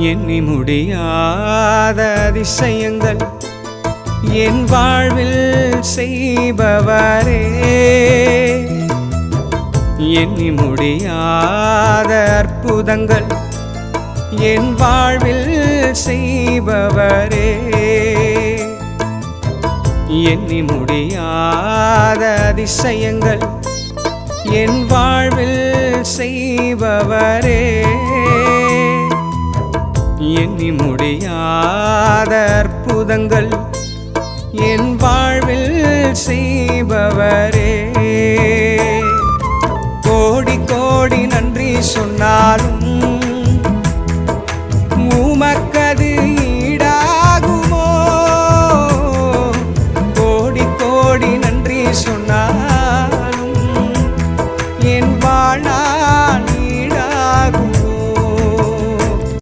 எண்ணி முடியாத அதிசயங்கள் என் வாழ்வில் செய்பவரே, எண்ணி முடியாத அற்புதங்கள் என் வாழ்வில் செய்பவரே, எண்ணி முடியாத அதிசயங்கள் என் வாழ்வில் செய்பவரே, எண்ணி முடியாத அற்புதங்கள் என் வாழ்வில் செய்பவரே. கோடி கோடி நன்றி சொன்னாலும்